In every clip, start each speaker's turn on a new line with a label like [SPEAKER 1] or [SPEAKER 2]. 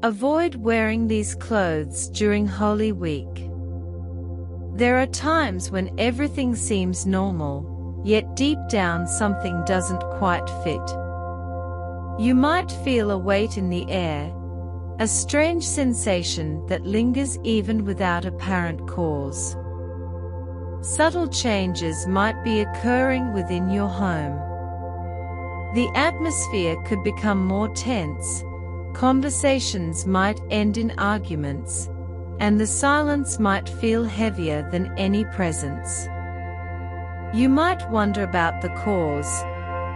[SPEAKER 1] Avoid wearing these clothes during Holy Week. There are times when everything seems normal, yet deep down something doesn't quite fit. You might feel a weight in the air, a strange sensation that lingers even without apparent cause. Subtle changes might be occurring within your home. The atmosphere could become more tense, conversations might end in arguments, and the silence might feel heavier than any presence. You might wonder about the cause,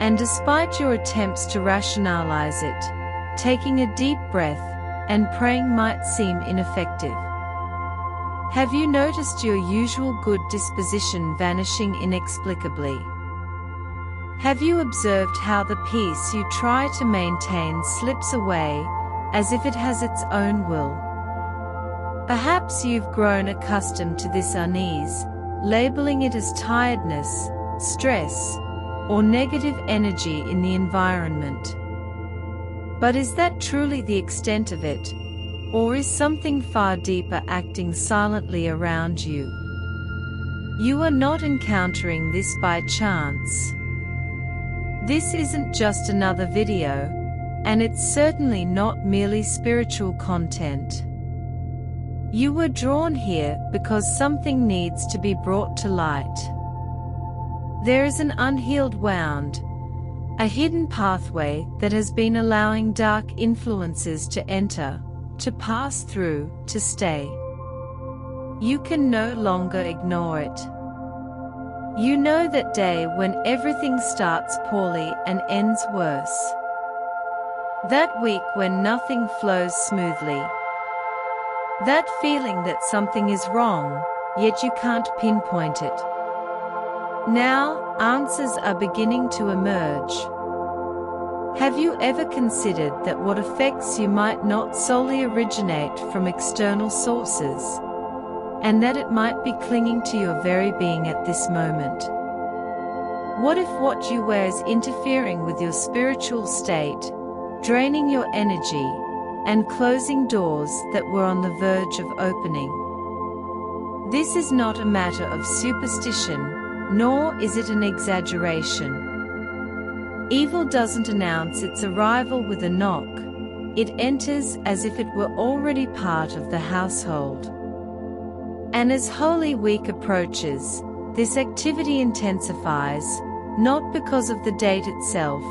[SPEAKER 1] and despite your attempts to rationalize it, taking a deep breath and praying might seem ineffective. Have you noticed your usual good disposition vanishing inexplicably? Have you observed how the peace you try to maintain slips away, as if it has its own will? Perhaps you've grown accustomed to this unease, labeling it as tiredness, stress, or negative energy in the environment. But is that truly the extent of it? Or is something far deeper acting silently around you? You are not encountering this by chance. This isn't just another video, and it's certainly not merely spiritual content. You were drawn here because something needs to be brought to light. There is an unhealed wound, a hidden pathway that has been allowing dark influences to enter, to pass through, to stay. You can no longer ignore it. You know that day when everything starts poorly and ends worse. That week when nothing flows smoothly. That feeling that something is wrong, yet you can't pinpoint it. Now, answers are beginning to emerge. Have you ever considered that what affects you might not solely originate from external sources, and that it might be clinging to your very being at this moment? What if what you wear is interfering with your spiritual state, draining your energy, and closing doors that were on the verge of opening? This is not a matter of superstition, nor is it an exaggeration. Evil doesn't announce its arrival with a knock, it enters as if it were already part of the household. And as Holy Week approaches, this activity intensifies, not because of the date itself,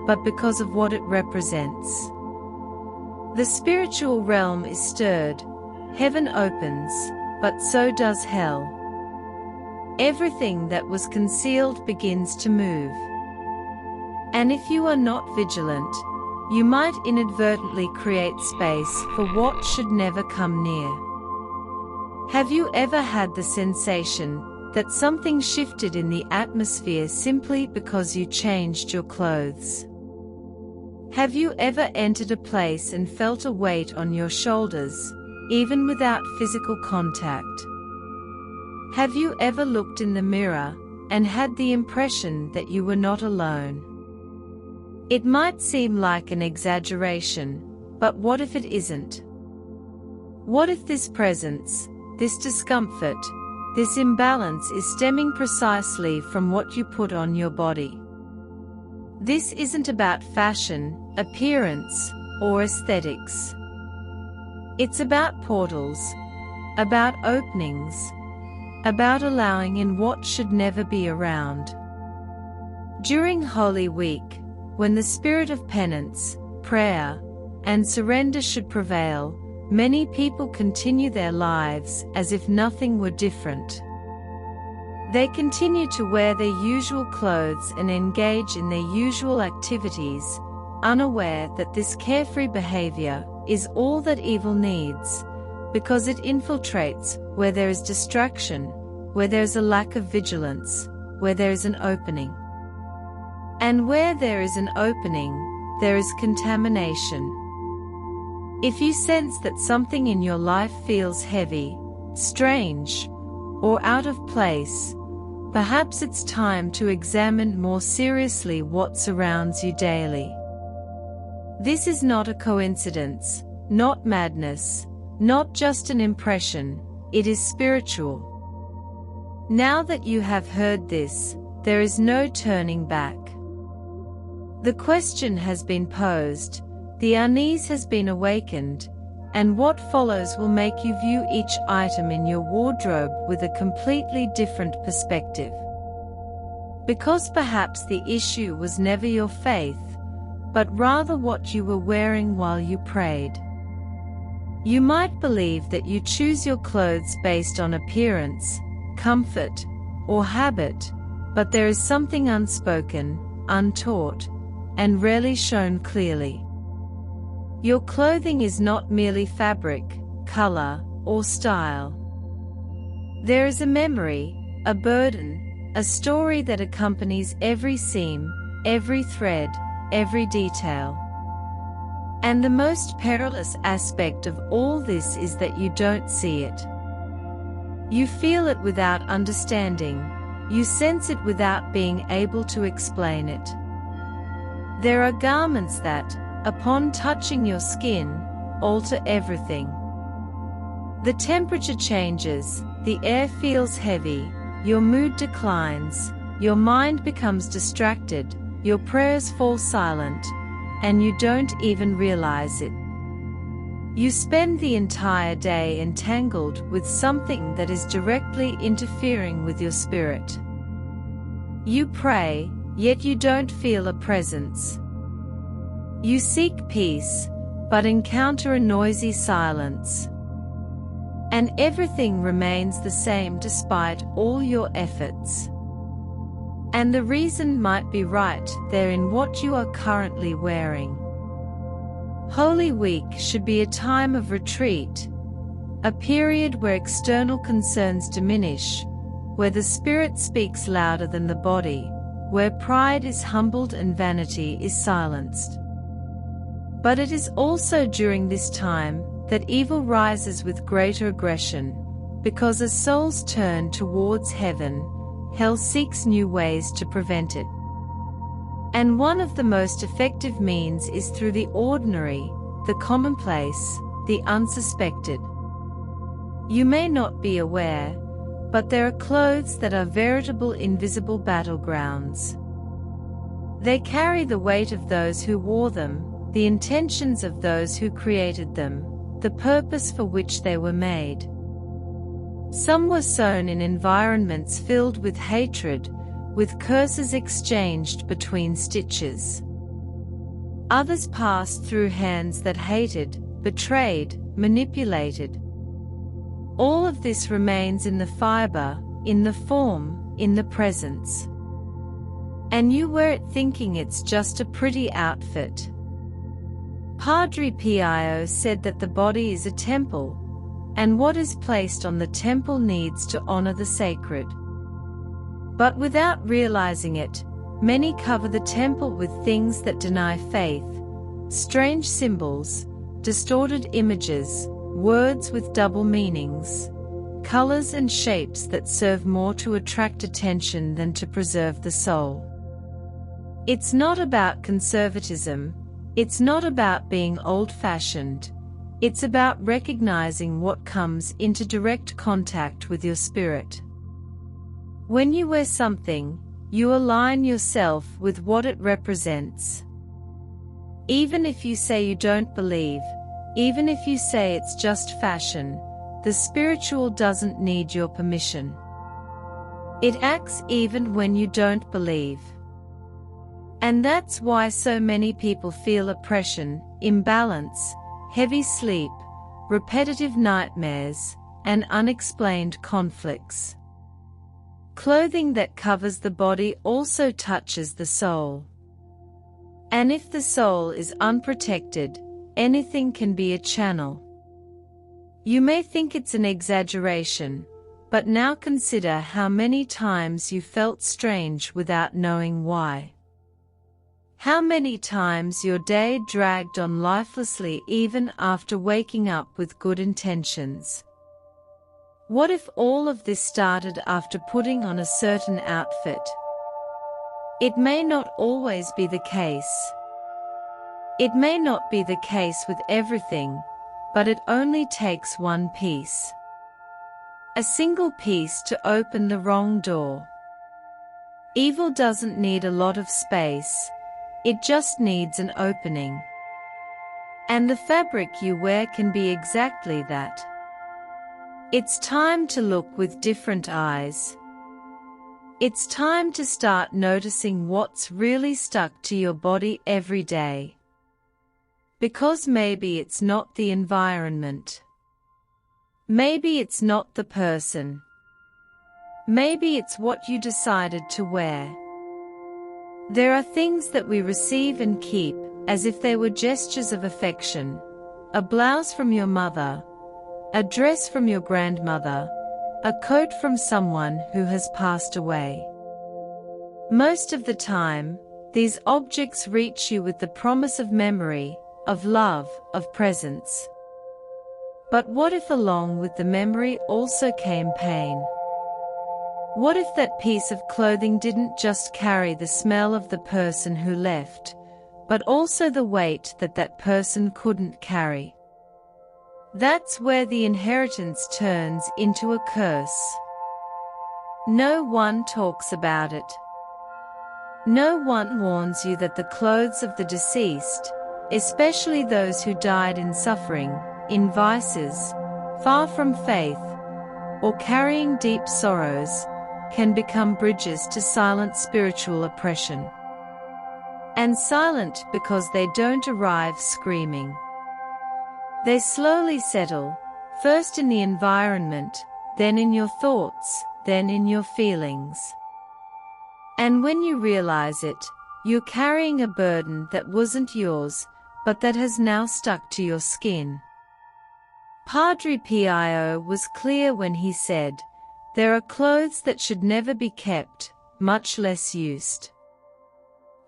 [SPEAKER 1] but because of what it represents. The spiritual realm is stirred, heaven opens, but so does hell. Everything that was concealed begins to move. And if you are not vigilant, you might inadvertently create space for what should never come near. Have you ever had the sensation that something shifted in the atmosphere simply because you changed your clothes? Have you ever entered a place and felt a weight on your shoulders, even without physical contact? Have you ever looked in the mirror and had the impression that you were not alone? It might seem like an exaggeration, but what if it isn't? What if this presence, this discomfort, this imbalance is stemming precisely from what you put on your body? This isn't about fashion, appearance, or aesthetics. It's about portals, about openings, about allowing in what should never be around. During Holy Week, when the spirit of penance, prayer, and surrender should prevail, many people continue their lives as if nothing were different. They continue to wear their usual clothes and engage in their usual activities, unaware that this carefree behavior is all that evil needs, because it infiltrates where there is distraction, where there is a lack of vigilance, where there is an opening. And where there is an opening, there is contamination. If you sense that something in your life feels heavy, strange, or out of place, perhaps it's time to examine more seriously what surrounds you daily. This is not a coincidence, not madness, not just an impression, it is spiritual. Now that you have heard this, there is no turning back. The question has been posed, the unease has been awakened, and what follows will make you view each item in your wardrobe with a completely different perspective. Because perhaps the issue was never your faith, but rather what you were wearing while you prayed. You might believe that you choose your clothes based on appearance, comfort, or habit, but there is something unspoken, untaught, and rarely shown clearly. Your clothing is not merely fabric, color, or style. There is a memory, a burden, a story that accompanies every seam, every thread, every detail. And the most perilous aspect of all this is that you don't see it. You feel it without understanding, you sense it without being able to explain it. There are garments that, upon touching your skin, alter everything. The temperature changes, the air feels heavy, your mood declines, your mind becomes distracted, your prayers fall silent, and you don't even realize it. You spend the entire day entangled with something that is directly interfering with your spirit. You pray, yet you don't feel a presence. You seek peace, but encounter a noisy silence. And everything remains the same despite all your efforts. And the reason might be right there in what you are currently wearing. Holy Week should be a time of retreat, a period where external concerns diminish, where the spirit speaks louder than the body, where pride is humbled and vanity is silenced. But it is also during this time that evil rises with greater aggression, because as souls turn towards heaven, hell seeks new ways to prevent it. And one of the most effective means is through the ordinary, the commonplace, the unsuspected. You may not be aware, but there are clothes that are veritable invisible battlegrounds. They carry the weight of those who wore them, the intentions of those who created them, the purpose for which they were made. Some were sewn in environments filled with hatred, with curses exchanged between stitches. Others passed through hands that hated, betrayed, manipulated. All of this remains in the fiber, in the form, in the presence. And you wear it thinking it's just a pretty outfit. Padre Pio said that the body is a temple, and what is placed on the temple needs to honor the sacred. But without realizing it, many cover the temple with things that deny faith, strange symbols, distorted images, words with double meanings, colors and shapes that serve more to attract attention than to preserve the soul. It's not about conservatism. It's not about being old-fashioned, it's about recognizing what comes into direct contact with your spirit. When you wear something, you align yourself with what it represents. Even if you say you don't believe, even if you say it's just fashion, the spiritual doesn't need your permission. It acts even when you don't believe. And that's why so many people feel oppression, imbalance, heavy sleep, repetitive nightmares, and unexplained conflicts. Clothing that covers the body also touches the soul. And if the soul is unprotected, anything can be a channel. You may think it's an exaggeration, but now consider how many times you felt strange without knowing why. How many times your day dragged on lifelessly even after waking up with good intentions. What if all of this started after putting on a certain outfit? It may not always be the case. It may not be the case with everything, but it only takes one piece. A single piece to open the wrong door. Evil doesn't need a lot of space, it just needs an opening. And the fabric you wear can be exactly that. It's time to look with different eyes. It's time to start noticing what's really stuck to your body every day. Because maybe it's not the environment. Maybe it's not the person. Maybe it's what you decided to wear. There are things that we receive and keep, as if they were gestures of affection. A blouse from your mother, a dress from your grandmother, a coat from someone who has passed away. Most of the time, these objects reach you with the promise of memory, of love, of presence. But what if along with the memory also came pain? What if that piece of clothing didn't just carry the smell of the person who left, but also the weight that that person couldn't carry? That's where the inheritance turns into a curse. No one talks about it. No one warns you that the clothes of the deceased, especially those who died in suffering, in vices, far from faith, or carrying deep sorrows, can become bridges to silent spiritual oppression. And silent because they don't arrive screaming. They slowly settle, first in the environment, then in your thoughts, then in your feelings. And when you realize it, you're carrying a burden that wasn't yours, but that has now stuck to your skin. Padre Pio was clear when he said, "There are clothes that should never be kept, much less used."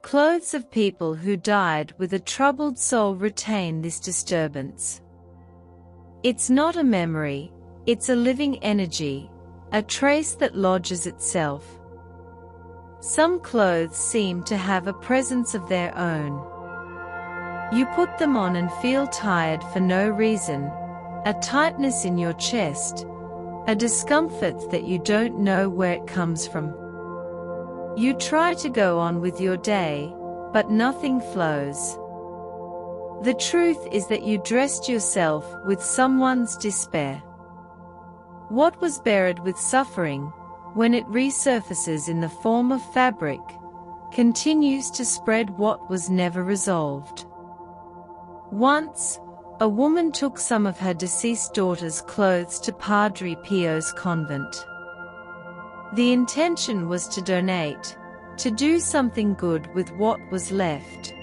[SPEAKER 1] Clothes of people who died with a troubled soul retain this disturbance. It's not a memory, it's a living energy, a trace that lodges itself. Some clothes seem to have a presence of their own. You put them on and feel tired for no reason, a tightness in your chest, a discomfort that you don't know where it comes from. You try to go on with your day, but nothing flows. The truth is that you dressed yourself with someone's despair. What was buried with suffering, when it resurfaces in the form of fabric, continues to spread what was never resolved. Once, a woman took some of her deceased daughter's clothes to Padre Pio's convent. The intention was to donate, to do something good with what was left.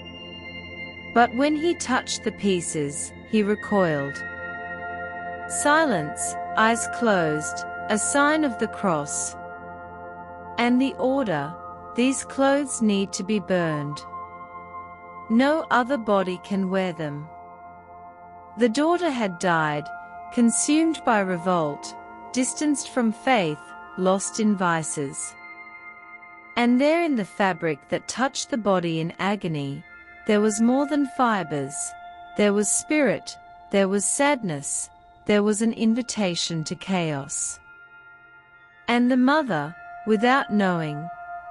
[SPEAKER 1] But when he touched the pieces, he recoiled. Silence, eyes closed, a sign of the cross. And the order, these clothes need to be burned. No other body can wear them. The daughter had died, consumed by revolt, distanced from faith, lost in vices. And there in the fabric that touched the body in agony, there was more than fibers, there was spirit, there was sadness, there was an invitation to chaos. And the mother, without knowing,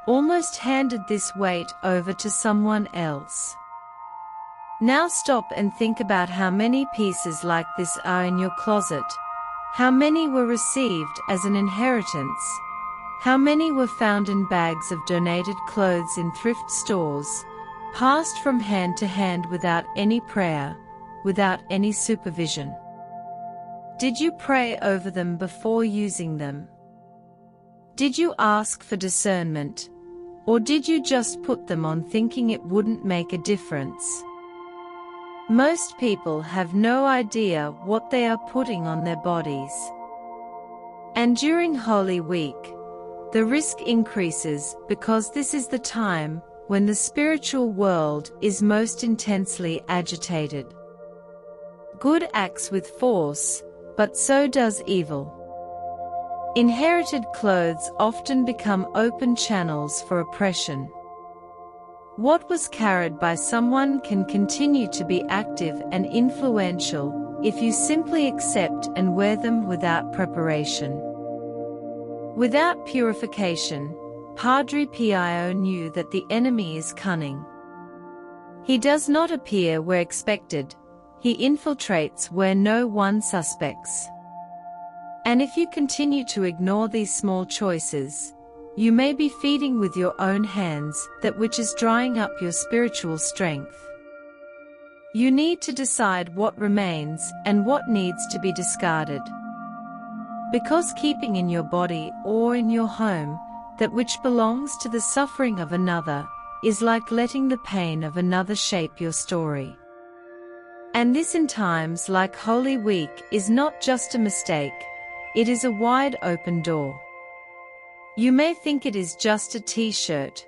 [SPEAKER 1] almost handed this weight over to someone else. Now stop and think about how many pieces like this are in your closet, how many were received as an inheritance, how many were found in bags of donated clothes in thrift stores, passed from hand to hand without any prayer, without any supervision. Did you pray over them before using them? Did you ask for discernment, or did you just put them on thinking it wouldn't make a difference? Most people have no idea what they are putting on their bodies. And during Holy Week, the risk increases because this is the time when the spiritual world is most intensely agitated. Good acts with force, but so does evil. Inherited clothes often become open channels for oppression. What was carried by someone can continue to be active and influential, if you simply accept and wear them without preparation. Without purification, Padre Pio knew that the enemy is cunning. He does not appear where expected, he infiltrates where no one suspects. And if you continue to ignore these small choices, you may be feeding with your own hands that which is drying up your spiritual strength. You need to decide what remains and what needs to be discarded. Because keeping in your body or in your home that which belongs to the suffering of another is like letting the pain of another shape your story. And this in times like Holy Week is not just a mistake, it is a wide open door. You may think it is just a t-shirt.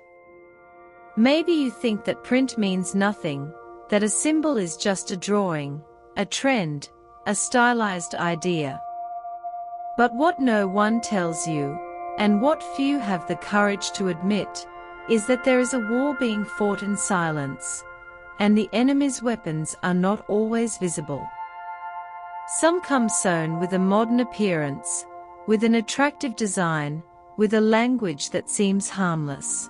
[SPEAKER 1] Maybe you think that print means nothing, that a symbol is just a drawing, a trend, a stylized idea. But what no one tells you, and what few have the courage to admit, is that there is a war being fought in silence, and the enemy's weapons are not always visible. Some come sewn with a modern appearance, with an attractive design, with a language that seems harmless.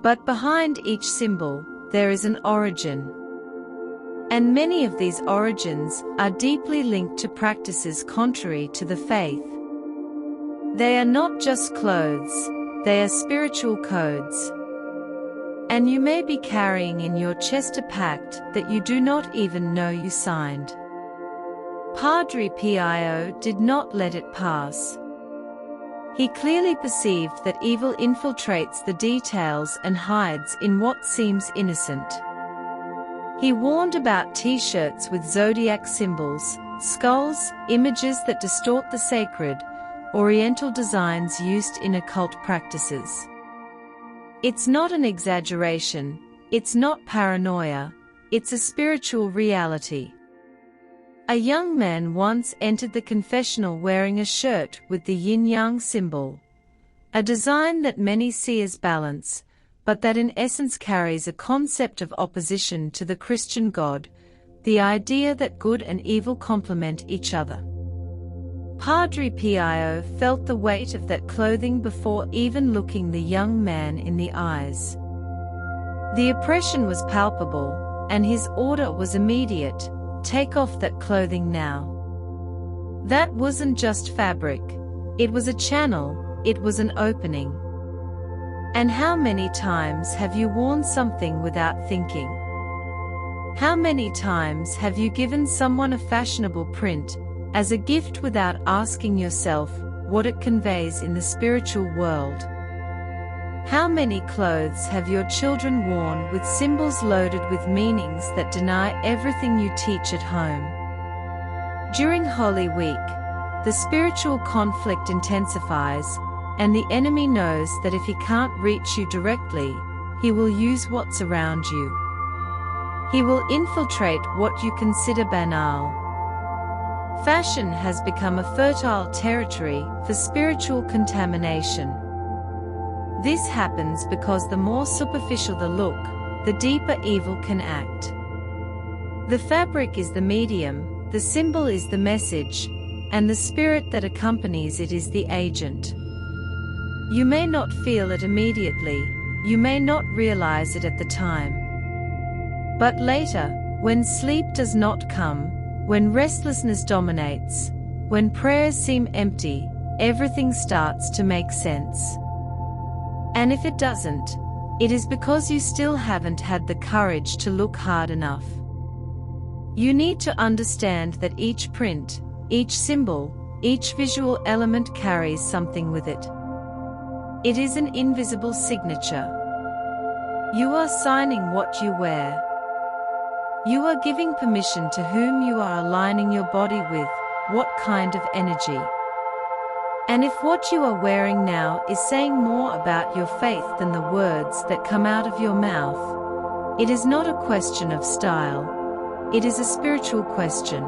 [SPEAKER 1] But behind each symbol, there is an origin. And many of these origins are deeply linked to practices contrary to the faith. They are not just clothes, they are spiritual codes. And you may be carrying in your chest a pact that you do not even know you signed. Padre Pio did not let it pass. He clearly perceived that evil infiltrates the details and hides in what seems innocent. He warned about t-shirts with zodiac symbols, skulls, images that distort the sacred, Oriental designs used in occult practices. It's not an exaggeration, it's not paranoia, it's a spiritual reality. A young man once entered the confessional wearing a shirt with the yin-yang symbol, a design that many see as balance, but that in essence carries a concept of opposition to the Christian God, the idea that good and evil complement each other. Padre Pio felt the weight of that clothing before even looking the young man in the eyes. The oppression was palpable, and his order was immediate: take off that clothing now. That wasn't just fabric, it was a channel, it was an opening. And how many times have you worn something without thinking? How many times have you given someone a fashionable print as a gift without asking yourself what it conveys in the spiritual world? How many clothes have your children worn with symbols loaded with meanings that deny everything you teach at home? During Holy Week, the spiritual conflict intensifies, and the enemy knows that if he can't reach you directly, he will use what's around you. He will infiltrate what you consider banal. Fashion has become a fertile territory for spiritual contamination. This happens because the more superficial the look, the deeper evil can act. The fabric is the medium, the symbol is the message, and the spirit that accompanies it is the agent. You may not feel it immediately, you may not realize it at the time. But later, when sleep does not come, when restlessness dominates, when prayers seem empty, everything starts to make sense. And if it doesn't, it is because you still haven't had the courage to look hard enough. You need to understand that each print, each symbol, each visual element carries something with it. It is an invisible signature. You are signing what you wear. You are giving permission to whom you are aligning your body with, what kind of energy. And if what you are wearing now is saying more about your faith than the words that come out of your mouth, it is not a question of style, it is a spiritual question.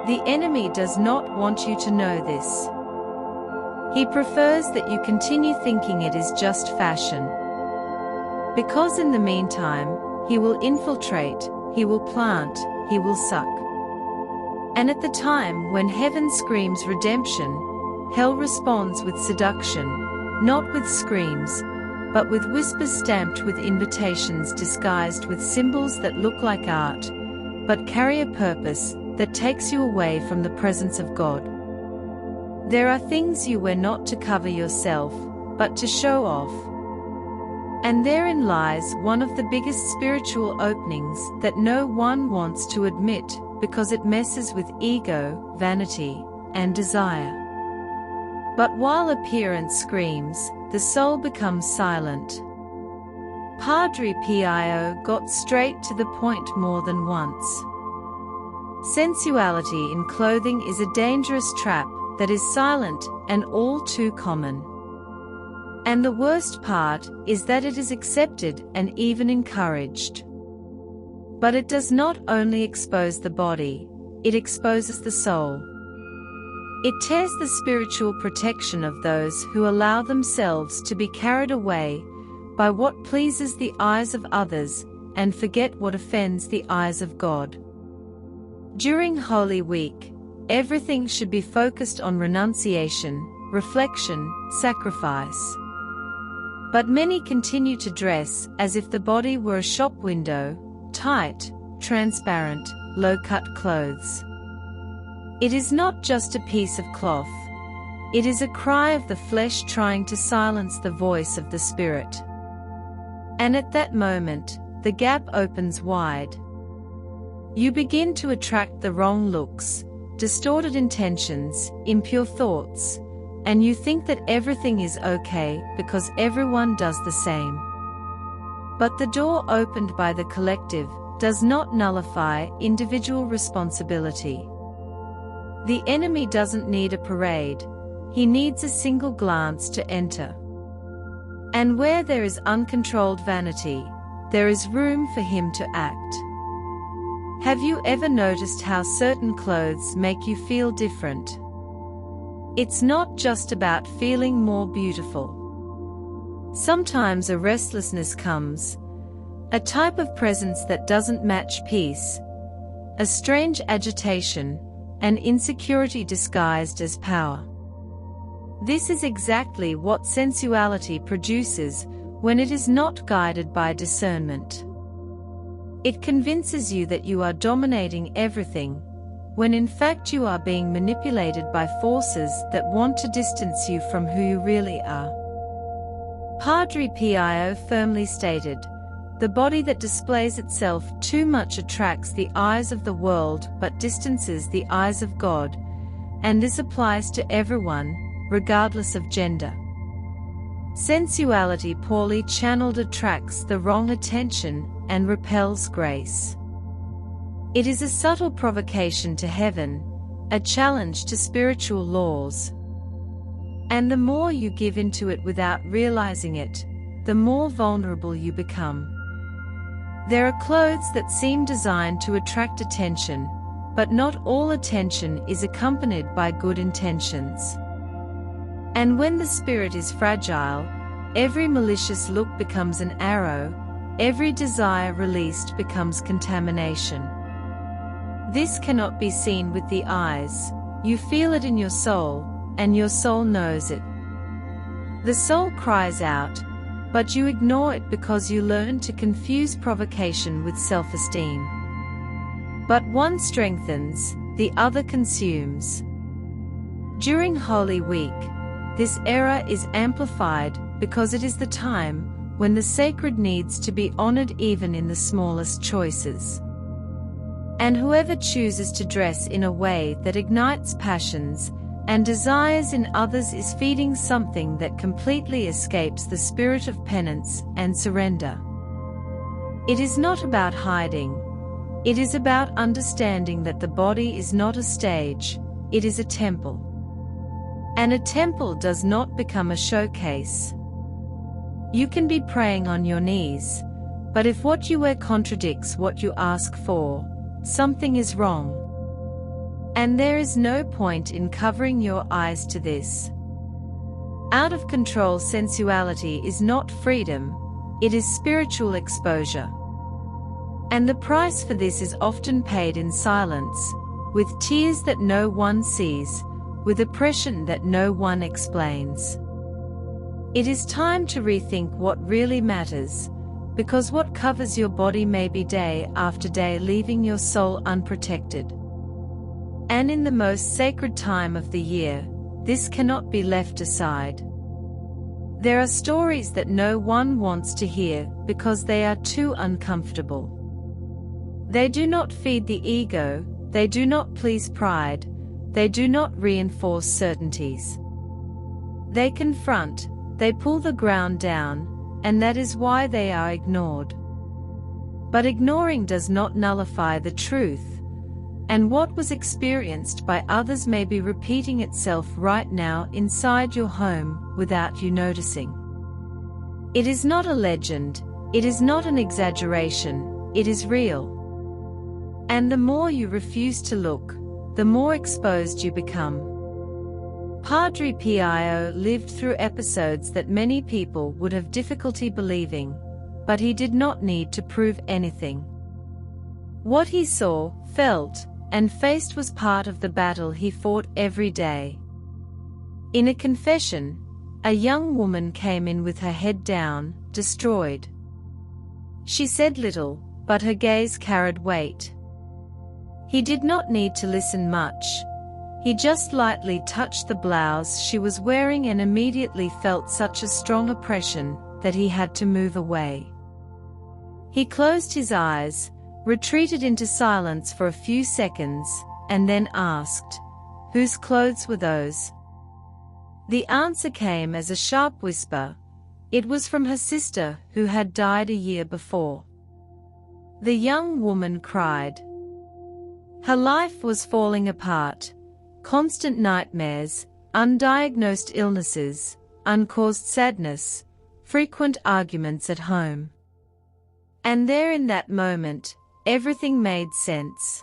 [SPEAKER 1] The enemy does not want you to know this. He prefers that you continue thinking it is just fashion. Because in the meantime, he will infiltrate, he will plant, he will suck. And at the time when heaven screams redemption, hell responds with seduction, not with screams, but with whispers stamped with invitations disguised with symbols that look like art, but carry a purpose that takes you away from the presence of God. There are things you wear not to cover yourself, but to show off. And therein lies one of the biggest spiritual openings that no one wants to admit, because it messes with ego, vanity, and desire. But while appearance screams, the soul becomes silent. Padre Pio got straight to the point more than once. Sensuality in clothing is a dangerous trap that is silent and all too common. And the worst part is that it is accepted and even encouraged. But it does not only expose the body, it exposes the soul. It tears the spiritual protection of those who allow themselves to be carried away by what pleases the eyes of others and forget what offends the eyes of God. During Holy Week, everything should be focused on renunciation, reflection, sacrifice. But many continue to dress as if the body were a shop window, tight, transparent, low-cut clothes. It is not just a piece of cloth. It is a cry of the flesh trying to silence the voice of the spirit. And at that moment, the gap opens wide. You begin to attract the wrong looks, distorted intentions, impure thoughts, and you think that everything is okay because everyone does the same. But the door opened by the collective does not nullify individual responsibility. The enemy doesn't need a parade, he needs a single glance to enter. And where there is uncontrolled vanity, there is room for him to act. Have you ever noticed how certain clothes make you feel different? It's not just about feeling more beautiful. Sometimes a restlessness comes, a type of presence that doesn't match peace, a strange agitation, an insecurity disguised as power. This is exactly what sensuality produces when it is not guided by discernment. It convinces you that you are dominating everything, when in fact you are being manipulated by forces that want to distance you from who you really are. Padre Pio firmly stated, "The body that displays itself too much attracts the eyes of the world but distances the eyes of God," and this applies to everyone, regardless of gender. Sensuality poorly channeled attracts the wrong attention and repels grace. It is a subtle provocation to heaven, a challenge to spiritual laws. And the more you give into it without realizing it, the more vulnerable you become. There are clothes that seem designed to attract attention, but not all attention is accompanied by good intentions. And when the spirit is fragile, every malicious look becomes an arrow, every desire released becomes contamination. This cannot be seen with the eyes, you feel it in your soul, and your soul knows it. The soul cries out, but you ignore it because you learn to confuse provocation with self-esteem. But one strengthens, the other consumes. During Holy Week, this error is amplified because it is the time when the sacred needs to be honored even in the smallest choices. And whoever chooses to dress in a way that ignites passions and desires in others is feeding something that completely escapes the spirit of penance and surrender. It is not about hiding. It is about understanding that the body is not a stage, it is a temple. And a temple does not become a showcase. You can be praying on your knees, but if what you wear contradicts what you ask for, something is wrong. And there is no point in covering your eyes to this. Out of control sensuality is not freedom, it is spiritual exposure. And the price for this is often paid in silence, with tears that no one sees, with oppression that no one explains. It is time to rethink what really matters, because what covers your body may be day after day leaving your soul unprotected. And in the most sacred time of the year, this cannot be left aside. There are stories that no one wants to hear because they are too uncomfortable. They do not feed the ego, they do not please pride, they do not reinforce certainties. They confront, they pull the ground down, and that is why they are ignored. But ignoring does not nullify the truth, and what was experienced by others may be repeating itself right now inside your home without you noticing. It is not a legend, it is not an exaggeration, it is real. And the more you refuse to look, the more exposed you become. Padre Pio lived through episodes that many people would have difficulty believing, but he did not need to prove anything. What he saw, felt, and faced was part of the battle he fought every day. In a confession, a young woman came in with her head down, destroyed. She said little, but her gaze carried weight. He did not need to listen much. He just lightly touched the blouse she was wearing and immediately felt such a strong oppression that he had to move away. He closed his eyes, retreated into silence for a few seconds, and then asked, "Whose clothes were those?" The answer came as a sharp whisper. It was from her sister who had died a year before. The young woman cried. Her life was falling apart. Constant nightmares, undiagnosed illnesses, uncaused sadness, frequent arguments at home. And there in that moment, everything made sense.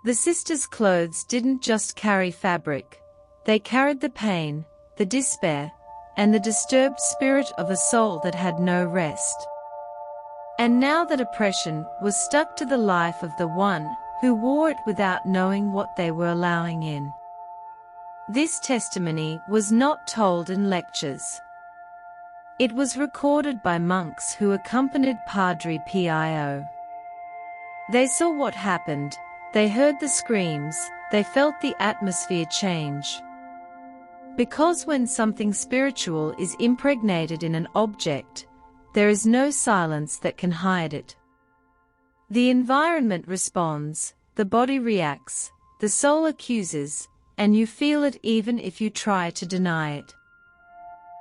[SPEAKER 1] The sister's clothes didn't just carry fabric, they carried the pain, the despair, and the disturbed spirit of a soul that had no rest. And now that oppression was stuck to the life of the one who wore it without knowing what they were allowing in. This testimony was not told in lectures. It was recorded by monks who accompanied Padre Pio. They saw what happened, they heard the screams, they felt the atmosphere change. Because when something spiritual is impregnated in an object, there is no silence that can hide it. The environment responds, the body reacts, the soul accuses, and you feel it even if you try to deny it.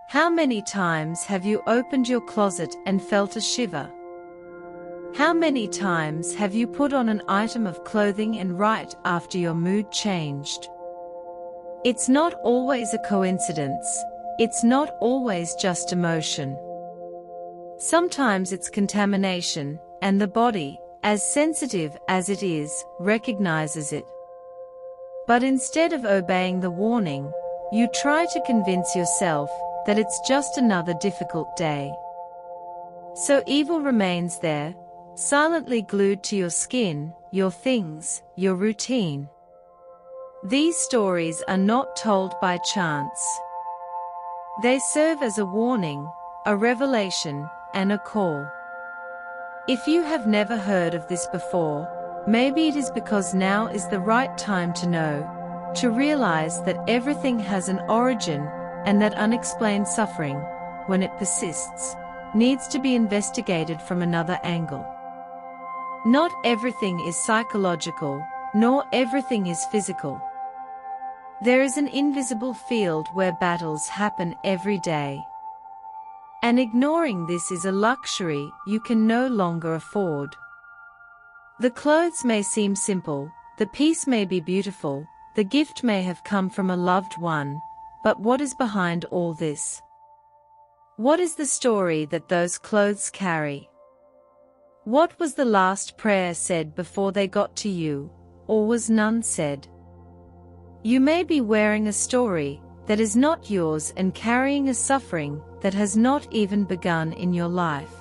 [SPEAKER 1] How many times have you opened your closet and felt a shiver? How many times have you put on an item of clothing and right after your mood changed? It's not always a coincidence, it's not always just emotion. Sometimes it's contamination, and the body, as sensitive as it is, recognizes it. But instead of obeying the warning, you try to convince yourself that it's just another difficult day. So evil remains there, silently glued to your skin, your things, your routine. These stories are not told by chance. They serve as a warning, a revelation, and a call. If you have never heard of this before, maybe it is because now is the right time to know, to realize that everything has an origin, and that unexplained suffering, when it persists, needs to be investigated from another angle. Not everything is psychological, nor everything is physical. There is an invisible field where battles happen every day. And ignoring this is a luxury you can no longer afford. The clothes may seem simple, the piece may be beautiful, the gift may have come from a loved one, but what is behind all this? What is the story that those clothes carry? What was the last prayer said before they got to you, or was none said? You may be wearing a story that is not yours and carrying a suffering that has not even begun in your life.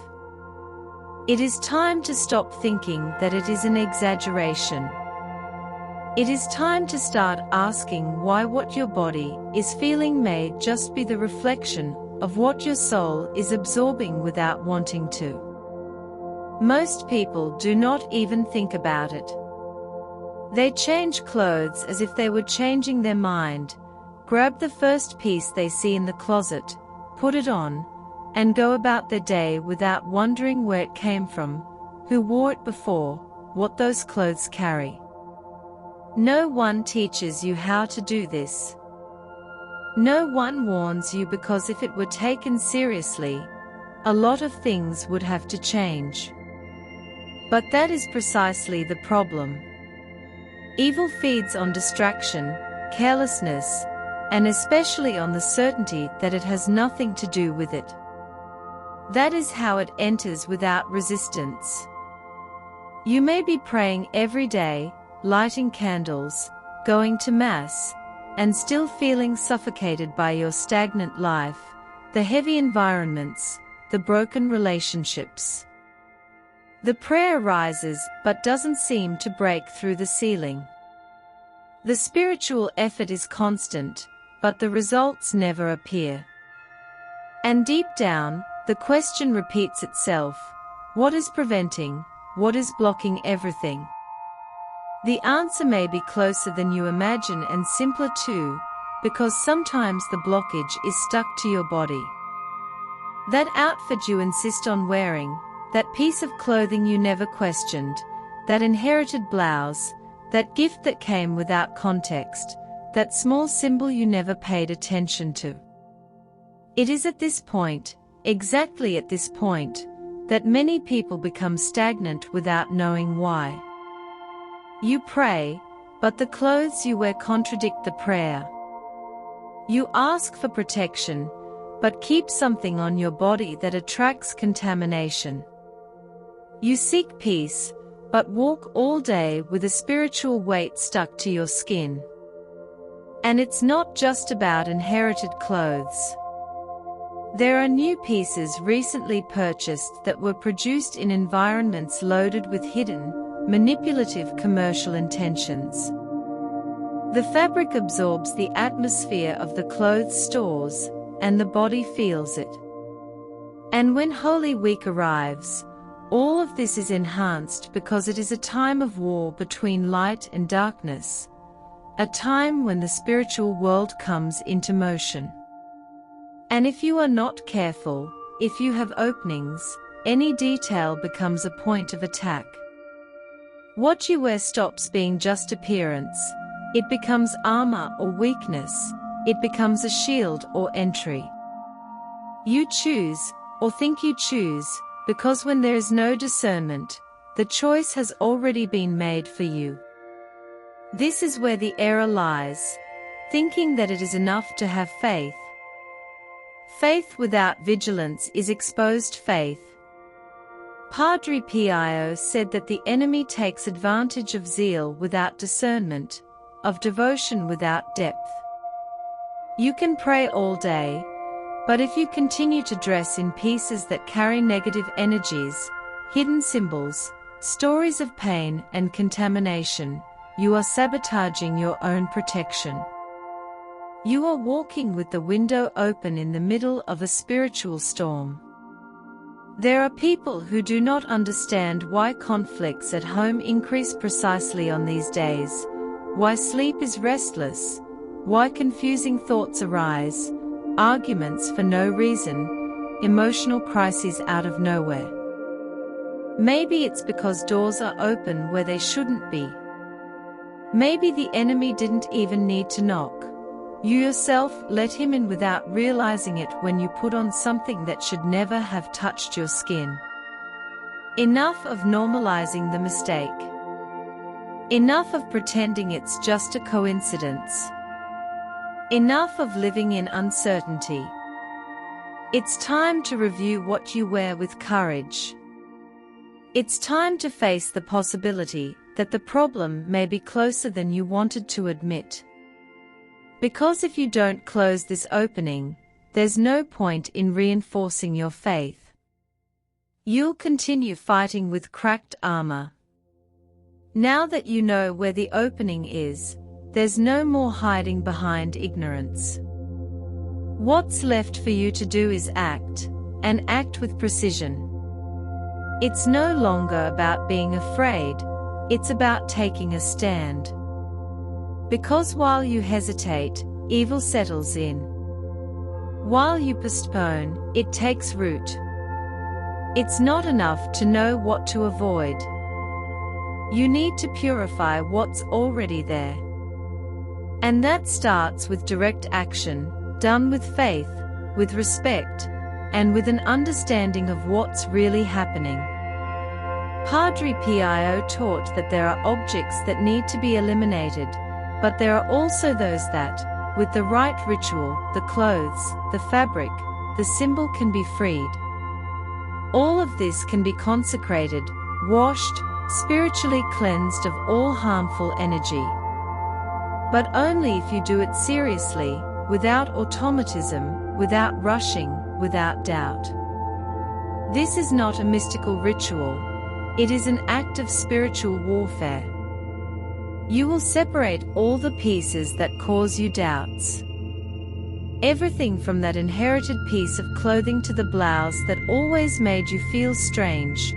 [SPEAKER 1] It is time to stop thinking that it is an exaggeration. It is time to start asking why what your body is feeling may just be the reflection of what your soul is absorbing without wanting to. Most people do not even think about it. They change clothes as if they were changing their mind, grab the first piece they see in the closet, put it on, and go about their day without wondering where it came from, who wore it before, what those clothes carry. No one teaches you how to do this. No one warns you, because if it were taken seriously, a lot of things would have to change. But that is precisely the problem. Evil feeds on distraction, carelessness, and especially on the certainty that it has nothing to do with it. That is how it enters without resistance. You may be praying every day, lighting candles, going to Mass, and still feeling suffocated by your stagnant life, the heavy environments, the broken relationships. The prayer rises but doesn't seem to break through the ceiling. The spiritual effort is constant, but the results never appear. And deep down, the question repeats itself: what is preventing, what is blocking everything? The answer may be closer than you imagine, and simpler too, because sometimes the blockage is stuck to your body. That outfit you insist on wearing, that piece of clothing you never questioned, that inherited blouse, that gift that came without context, that small symbol you never paid attention to. It is at this point, exactly at this point, that many people become stagnant without knowing why. You pray, but the clothes you wear contradict the prayer. You ask for protection, but keep something on your body that attracts contamination. You seek peace, but walk all day with a spiritual weight stuck to your skin. And it's not just about inherited clothes. There are new pieces recently purchased that were produced in environments loaded with hidden, manipulative commercial intentions. The fabric absorbs the atmosphere of the clothes stores, and the body feels it. And when Holy Week arrives, all of this is enhanced because it is a time of war between light and darkness, a time when the spiritual world comes into motion. And if you are not careful, if you have openings, any detail becomes a point of attack. What you wear stops being just appearance. It becomes armor or weakness. It becomes a shield or entry. You choose, or think you choose, because when there is no discernment, the choice has already been made for you. This is where the error lies, thinking that it is enough to have faith. Faith without vigilance is exposed faith. Padre Pio said that the enemy takes advantage of zeal without discernment, of devotion without depth. You can pray all day, but if you continue to dress in pieces that carry negative energies, hidden symbols, stories of pain and contamination, you are sabotaging your own protection. You are walking with the window open in the middle of a spiritual storm. There are people who do not understand why conflicts at home increase precisely on these days, why sleep is restless, why confusing thoughts arise, arguments for no reason, emotional crises out of nowhere. Maybe it's because doors are open where they shouldn't be. Maybe the enemy didn't even need to knock. You yourself let him in without realizing it when you put on something that should never have touched your skin. Enough of normalizing the mistake. Enough of pretending it's just a coincidence. Enough of living in uncertainty. It's time to review what you wear with courage. It's time to face the possibility that the problem may be closer than you wanted to admit. Because if you don't close this opening, there's no point in reinforcing your faith. You'll continue fighting with cracked armor. Now that you know where the opening is, there's no more hiding behind ignorance. What's left for you to do is act, and act with precision. It's no longer about being afraid, it's about taking a stand. Because while you hesitate, evil settles in. While you postpone, it takes root. It's not enough to know what to avoid. You need to purify what's already there. And that starts with direct action, done with faith, with respect, and with an understanding of what's really happening. Padre Pio taught that there are objects that need to be eliminated, but there are also those that, with the right ritual, the clothes, the fabric, the symbol can be freed. All of this can be consecrated, washed, spiritually cleansed of all harmful energy. But only if you do it seriously, without automatism, without rushing, without doubt. This is not a mystical ritual. It is an act of spiritual warfare. You will separate all the pieces that cause you doubts. Everything from that inherited piece of clothing to the blouse that always made you feel strange,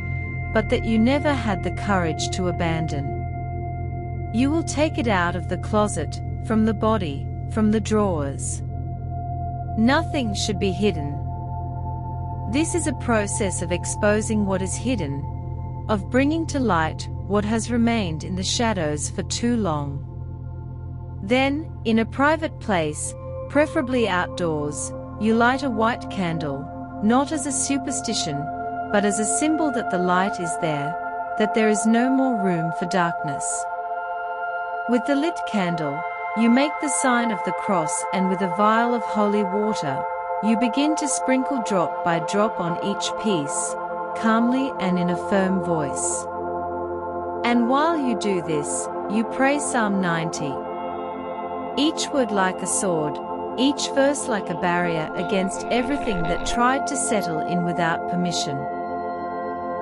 [SPEAKER 1] but that you never had the courage to abandon. You will take it out of the closet, from the body, from the drawers. Nothing should be hidden. This is a process of exposing what is hidden, of bringing to light what has remained in the shadows for too long. Then, in a private place, preferably outdoors, you light a white candle, not as a superstition, but as a symbol that the light is there, that there is no more room for darkness. With the lit candle, you make the sign of the cross, and with a vial of holy water, you begin to sprinkle drop by drop on each piece, calmly and in a firm voice. And while you do this, you pray Psalm 90. Each word like a sword, each verse like a barrier against everything that tried to settle in without permission.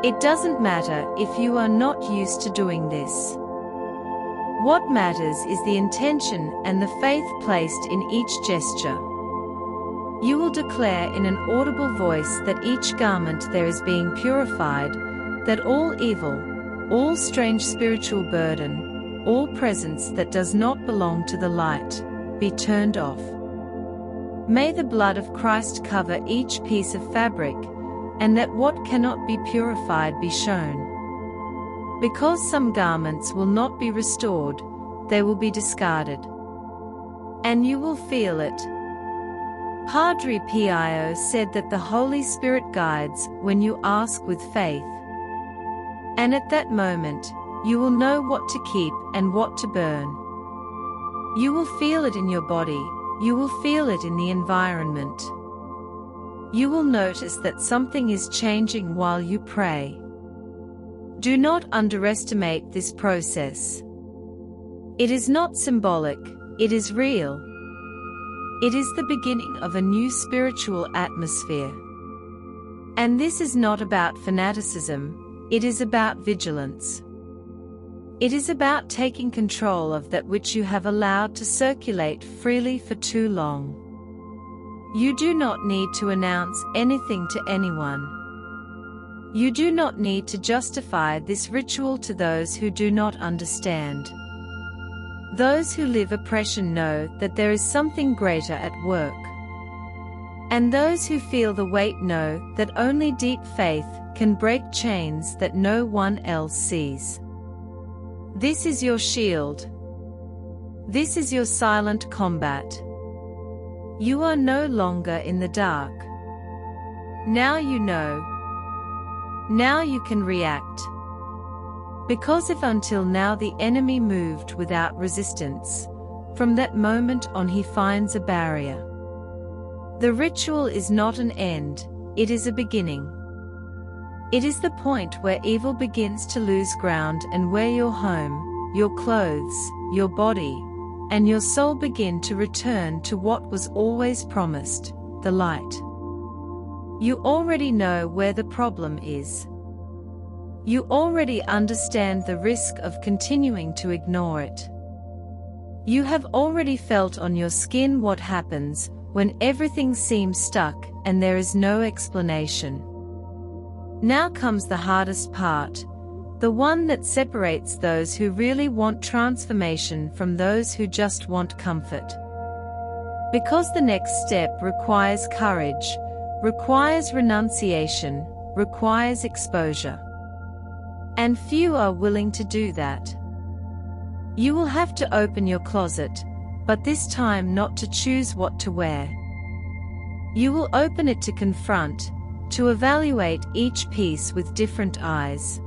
[SPEAKER 1] It doesn't matter if you are not used to doing this. What matters is the intention and the faith placed in each gesture. You will declare in an audible voice that each garment there is being purified, that all evil, all strange spiritual burden, all presence that does not belong to the light, be turned off. May the blood of Christ cover each piece of fabric, and that what cannot be purified be shown. Because some garments will not be restored, they will be discarded. And you will feel it. Padre Pio said that the Holy Spirit guides when you ask with faith. And at that moment, you will know what to keep and what to burn. You will feel it in your body, you will feel it in the environment. You will notice that something is changing while you pray. Do not underestimate this process. It is not symbolic, it is real. It is the beginning of a new spiritual atmosphere. And this is not about fanaticism, it is about vigilance. It is about taking control of that which you have allowed to circulate freely for too long. You do not need to announce anything to anyone. You do not need to justify this ritual to those who do not understand. Those who live oppression know that there is something greater at work. And those who feel the weight know that only deep faith can break chains that no one else sees. This is your shield. This is your silent combat. You are no longer in the dark. Now you know. Now you can react. Because if until now the enemy moved without resistance, from that moment on he finds a barrier. The ritual is not an end, it is a beginning. It is the point where evil begins to lose ground and where your home, your clothes, your body, and your soul begin to return to what was always promised, the light. You already know where the problem is. You already understand the risk of continuing to ignore it. You have already felt on your skin what happens when everything seems stuck and there is no explanation. Now comes the hardest part, the one that separates those who really want transformation from those who just want comfort. Because the next step requires courage, requires renunciation, requires exposure. And few are willing to do that. You will have to open your closet, but this time not to choose what to wear. You will open it to confront, to evaluate each piece with different eyes.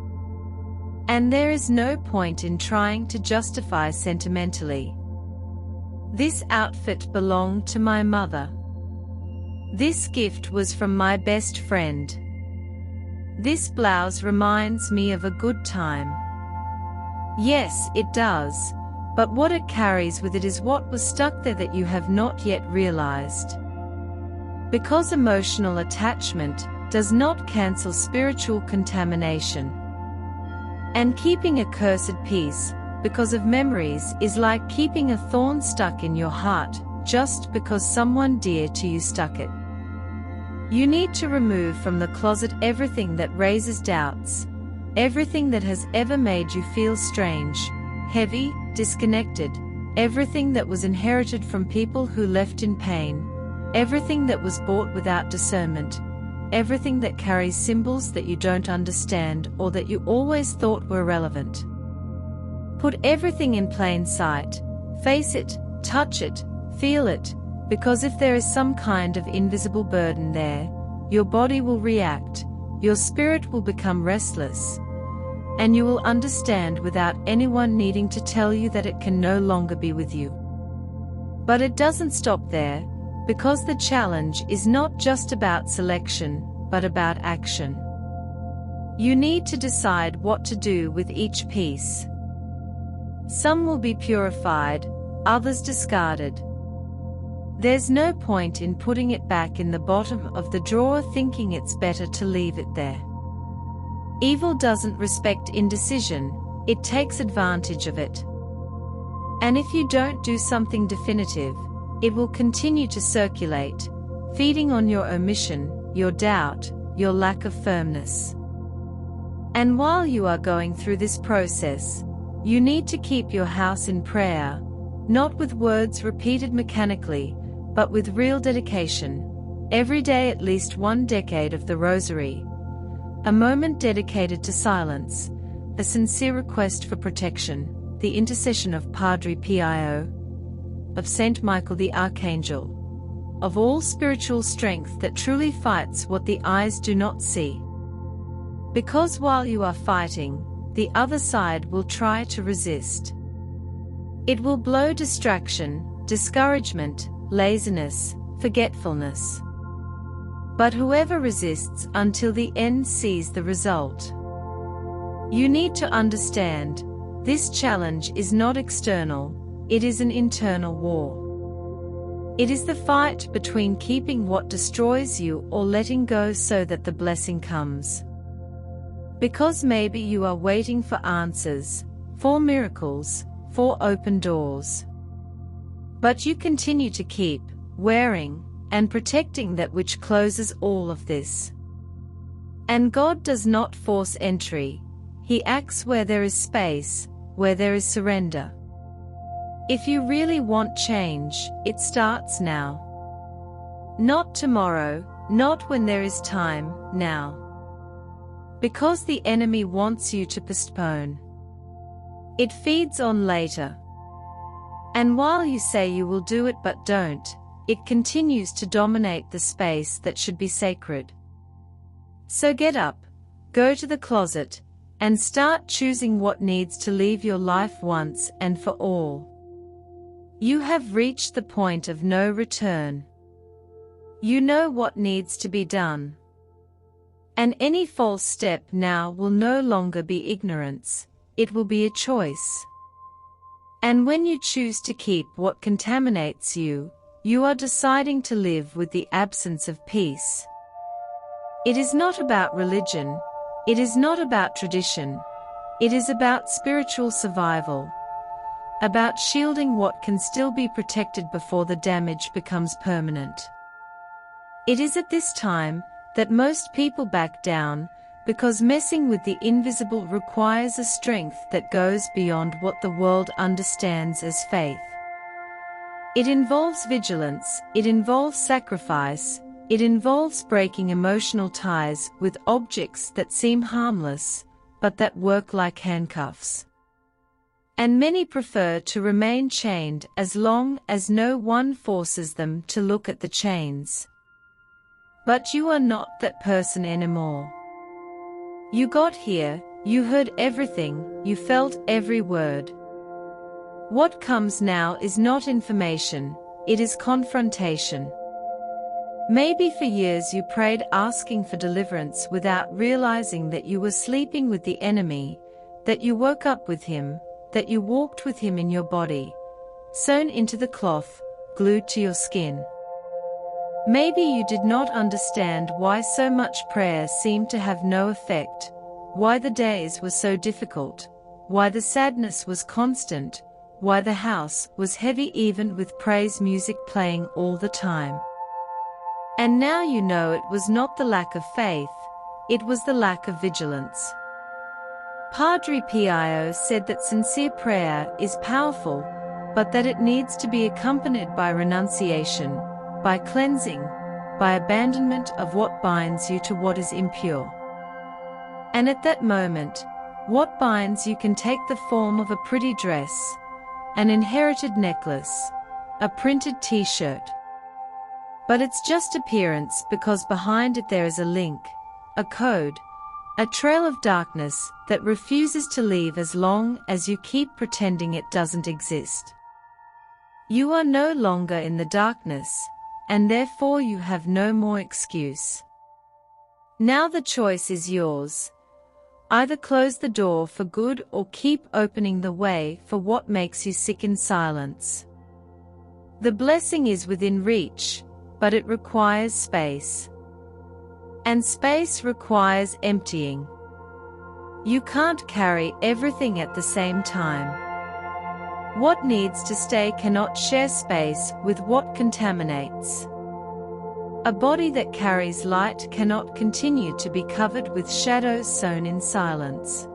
[SPEAKER 1] And there is no point in trying to justify sentimentally. This outfit belonged to my mother. This gift was from my best friend. This blouse reminds me of a good time. Yes, it does, but what it carries with it is what was stuck there that you have not yet realized. Because emotional attachment does not cancel spiritual contamination. And keeping a cursed piece, because of memories, is like keeping a thorn stuck in your heart, just because someone dear to you stuck it. You need to remove from the closet everything that raises doubts, everything that has ever made you feel strange, heavy, disconnected, everything that was inherited from people who left in pain, everything that was bought without discernment, everything that carries symbols that you don't understand or that you always thought were relevant. Put everything in plain sight, face it, touch it, feel it, because if there is some kind of invisible burden there, your body will react, your spirit will become restless, and you will understand without anyone needing to tell you that it can no longer be with you. But it doesn't stop there, because the challenge is not just about selection, but about action. You need to decide what to do with each piece. Some will be purified, others discarded. There's no point in putting it back in the bottom of the drawer thinking it's better to leave it there. Evil doesn't respect indecision, it takes advantage of it. And if you don't do something definitive, it will continue to circulate, feeding on your omission, your doubt, your lack of firmness. And while you are going through this process, you need to keep your house in prayer, not with words repeated mechanically, but with real dedication. Every day at least 1 decade of the Rosary. A moment dedicated to silence, a sincere request for protection, the intercession of Padre Pio, of Saint Michael the Archangel, of all spiritual strength that truly fights what the eyes do not see. Because while you are fighting, the other side will try to resist. It will blow distraction, discouragement, laziness, forgetfulness. But whoever resists until the end sees the result. You need to understand, this challenge is not external, it is an internal war. It is the fight between keeping what destroys you or letting go so that the blessing comes. Because maybe you are waiting for answers, for miracles, for open doors. But you continue to keep wearing and protecting that which closes all of this. And God does not force entry, He acts where there is space, where there is surrender. If you really want change, it starts now. Not tomorrow, not when there is time, now. Because the enemy wants you to postpone. It feeds on later. And while you say you will do it but don't, it continues to dominate the space that should be sacred. So get up, go to the closet, and start choosing what needs to leave your life once and for all. You have reached the point of no return. You know what needs to be done. And any false step now will no longer be ignorance, it will be a choice. And when you choose to keep what contaminates you, you are deciding to live with the absence of peace. It is not about religion, It is not about tradition. It is about spiritual survival. About shielding what can still be protected before the damage becomes permanent. It is at this time that most people back down, because messing with the invisible requires a strength that goes beyond what the world understands as faith. It involves vigilance, it involves sacrifice, it involves breaking emotional ties with objects that seem harmless, but that work like handcuffs. And many prefer to remain chained as long as no one forces them to look at the chains. But you are not that person anymore. You got here, you heard everything, you felt every word. What comes now is not information, it is confrontation. Maybe for years you prayed asking for deliverance without realizing that you were sleeping with the enemy, that you woke up with him, that you walked with him in your body, sewn into the cloth, glued to your skin. Maybe you did not understand why so much prayer seemed to have no effect, why the days were so difficult, why the sadness was constant, why the house was heavy even with praise music playing all the time. And now you know it was not the lack of faith, it was the lack of vigilance. Padre Pio said that sincere prayer is powerful, but that it needs to be accompanied by renunciation, by cleansing, by abandonment of what binds you to what is impure. And at that moment, what binds you can take the form of a pretty dress, an inherited necklace, a printed t-shirt. But it's just appearance because behind it there is a link, a code, a trail of darkness that refuses to leave as long as you keep pretending it doesn't exist. You are no longer in the darkness, and therefore you have no more excuse. Now the choice is yours. Either close the door for good or keep opening the way for what makes you sick in silence. The blessing is within reach, but it requires space. And space requires emptying. You can't carry everything at the same time. What needs to stay cannot share space with what contaminates. A body that carries light cannot continue to be covered with shadows sown in silence.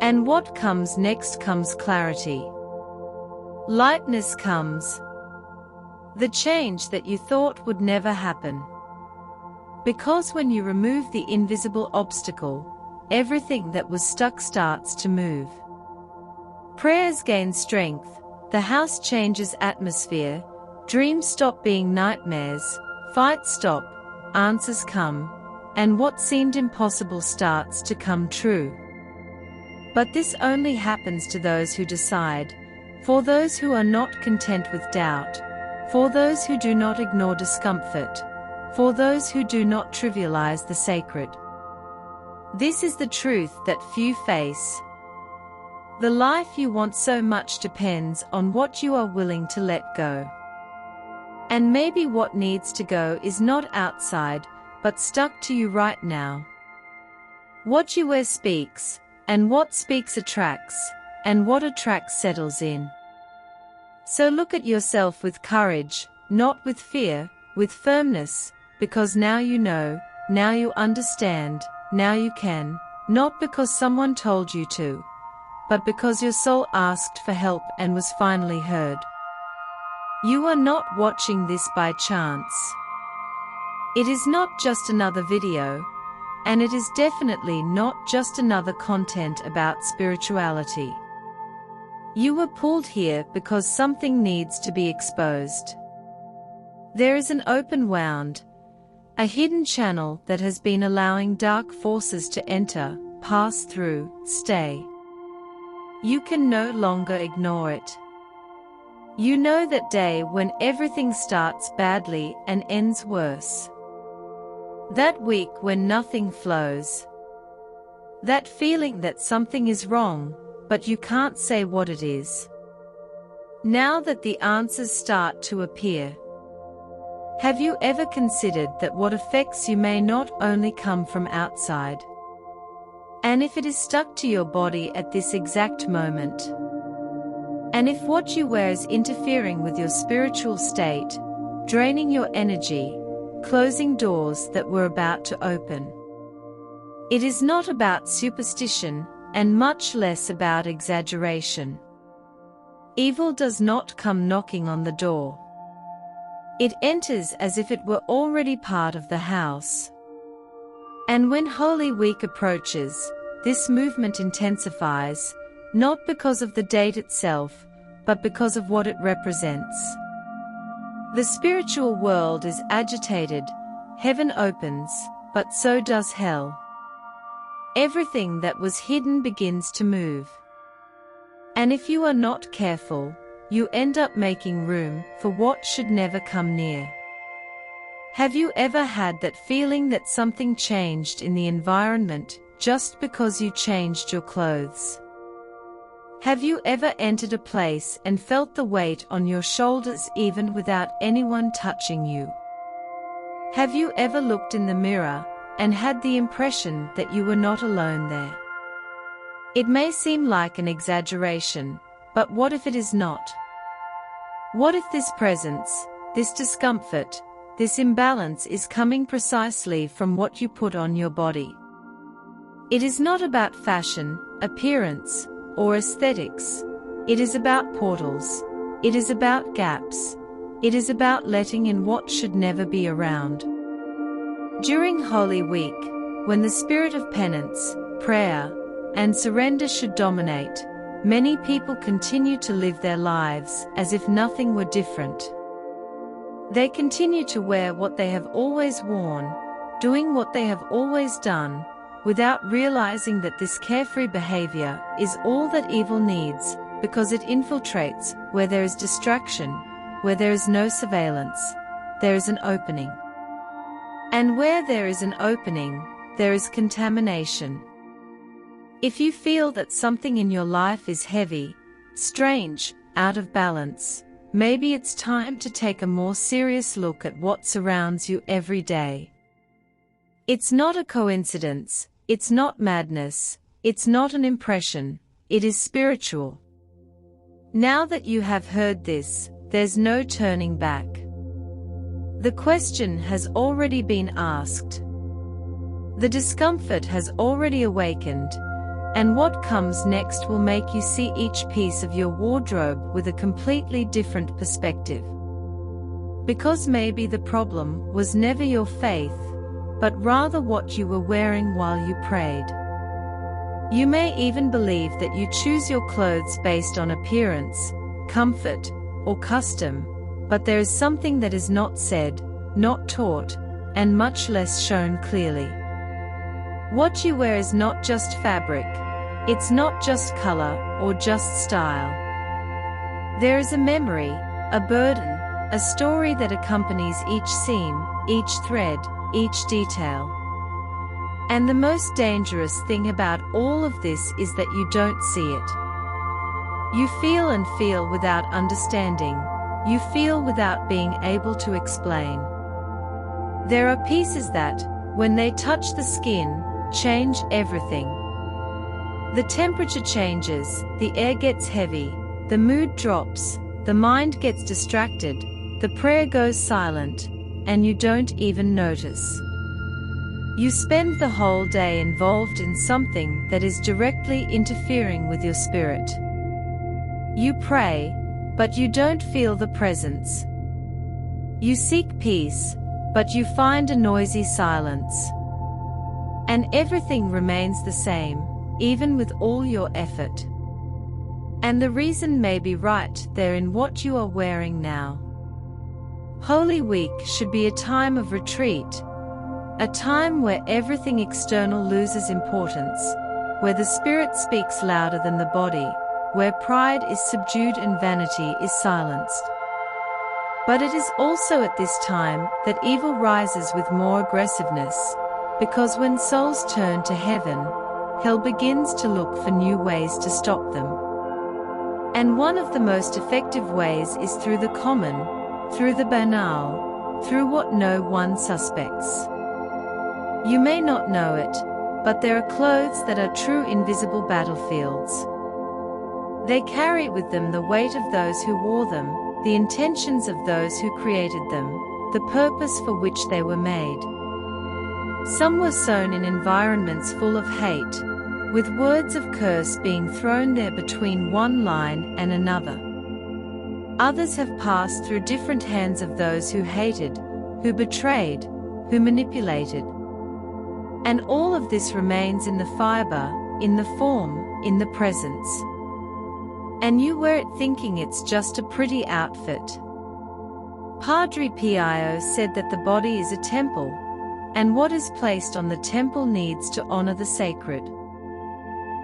[SPEAKER 1] And what comes next comes clarity. Lightness comes. The change that you thought would never happen. Because when you remove the invisible obstacle, everything that was stuck starts to move. Prayers gain strength, the house changes atmosphere, dreams stop being nightmares, fights stop, answers come, and what seemed impossible starts to come true. But this only happens to those who decide, for those who are not content with doubt, for those who do not ignore discomfort, for those who do not trivialize the sacred. This is the truth that few face. The life you want so much depends on what you are willing to let go. And maybe what needs to go is not outside, but stuck to you right now. What you wear speaks, and what speaks attracts, and what attracts settles in. So look at yourself with courage, not with fear, with firmness, because now you know, now you understand, now you can, not because someone told you to, but because your soul asked for help and was finally heard. You are not watching this by chance. It is not just another video, and it is definitely not just another content about spirituality. You were pulled here because something needs to be exposed. There is an open wound, a hidden channel that has been allowing dark forces to enter, pass through, stay. You can no longer ignore it. You know that day when everything starts badly and ends worse. That week when nothing flows. That feeling that something is wrong, but you can't say what it is. Now that the answers start to appear. Have you ever considered that what affects you may not only come from outside? And if it is stuck to your body at this exact moment, and if what you wear is interfering with your spiritual state, draining your energy, closing doors that were about to open. It is not about superstition, and much less about exaggeration. Evil does not come knocking on the door. It enters as if it were already part of the house. And when Holy Week approaches, this movement intensifies, not because of the date itself, but because of what it represents. The spiritual world is agitated, heaven opens, but so does hell. Everything that was hidden begins to move. And if you are not careful, you end up making room for what should never come near. Have you ever had that feeling that something changed in the environment just because you changed your clothes? Have you ever entered a place and felt the weight on your shoulders even without anyone touching you? Have you ever looked in the mirror and had the impression that you were not alone there? It may seem like an exaggeration, but what if it is not? What if this presence, this discomfort, this imbalance is coming precisely from what you put on your body? It is not about fashion, appearance, or aesthetics. It is about portals. It is about gaps. It is about letting in what should never be around. During Holy Week, when the spirit of penance, prayer, and surrender should dominate, many people continue to live their lives as if nothing were different. They continue to wear what they have always worn, doing what they have always done, without realizing that this carefree behavior is all that evil needs, because it infiltrates where there is distraction, where there is no surveillance, there is an opening. And where there is an opening, there is contamination. If you feel that something in your life is heavy, strange, out of balance, maybe it's time to take a more serious look at what surrounds you every day. It's not a coincidence, it's not madness, it's not an impression, it is spiritual. Now that you have heard this, there's no turning back. The question has already been asked. The discomfort has already awakened, and what comes next will make you see each piece of your wardrobe with a completely different perspective. Because maybe the problem was never your faith, but rather what you were wearing while you prayed. You may even believe that you choose your clothes based on appearance, comfort, or custom, but there is something that is not said, not taught, and much less shown clearly. What you wear is not just fabric, it's not just color or just style. There is a memory, a burden, a story that accompanies each seam, each thread, each detail. And the most dangerous thing about all of this is that you don't see it. You feel and feel without understanding. You feel without being able to explain. There are pieces that, when they touch the skin, change everything. The temperature changes, the air gets heavy, the mood drops, the mind gets distracted, the prayer goes silent, and you don't even notice. You spend the whole day involved in something that is directly interfering with your spirit. You pray, but you don't feel the presence. You seek peace, but you find a noisy silence. And everything remains the same, even with all your effort. And the reason may be right there in what you are wearing now. Holy Week should be a time of retreat, a time where everything external loses importance, where the spirit speaks louder than the body, where pride is subdued and vanity is silenced. But it is also at this time that evil rises with more aggressiveness, because when souls turn to heaven, hell begins to look for new ways to stop them. And one of the most effective ways is through the common, through the banal, through what no one suspects. You may not know it, But there are clothes that are true invisible battlefields. They carry with them the weight of those who wore them, the intentions of those who created them, the purpose for which they were made. Some were sown in environments full of hate, with words of curse being thrown there between one line and another. Others have passed through different hands of those who hated, who betrayed, who manipulated. And all of this remains in the fiber, in the form, in the presence. And you wear it thinking it's just a pretty outfit. Padre Pio said that the body is a temple, and what is placed on the temple needs to honor the sacred.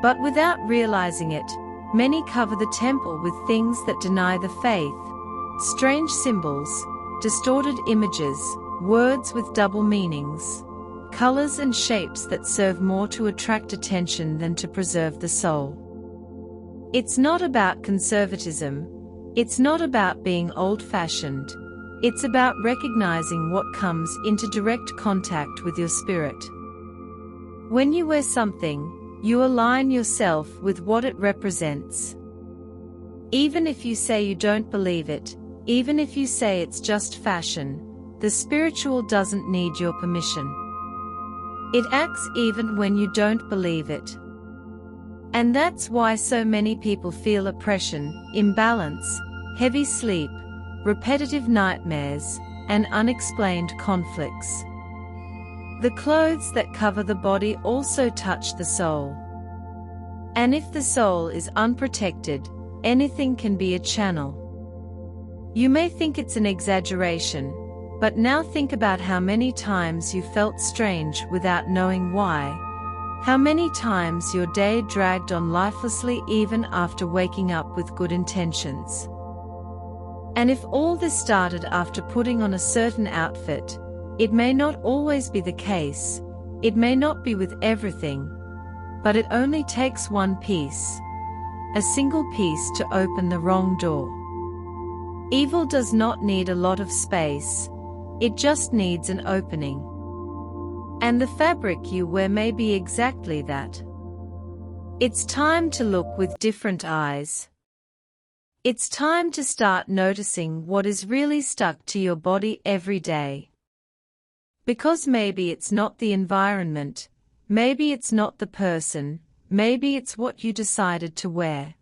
[SPEAKER 1] But without realizing it, many cover the temple with things that deny the faith, strange symbols, distorted images, words with double meanings, colors and shapes that serve more to attract attention than to preserve the soul. It's not about conservatism, it's not about being old-fashioned, it's about recognizing what comes into direct contact with your spirit. When you wear something, you align yourself with what it represents. Even if you say you don't believe it, even if you say it's just fashion, the spiritual doesn't need your permission. It acts even when you don't believe it. And that's why so many people feel oppression, imbalance, heavy sleep, repetitive nightmares, and unexplained conflicts. The clothes that cover the body also touch the soul. And if the soul is unprotected, anything can be a channel. You may think it's an exaggeration, but now think about how many times you felt strange without knowing why. How many times your day dragged on lifelessly even after waking up with good intentions. And if all this started after putting on a certain outfit, it may not always be the case, it may not be with everything, but it only takes one piece, a single piece to open the wrong door. Evil does not need a lot of space, it just needs an opening. And the fabric you wear may be exactly that. It's time to look with different eyes. It's time to start noticing what is really stuck to your body every day. Because maybe it's not the environment, maybe it's not the person, maybe it's what you decided to wear.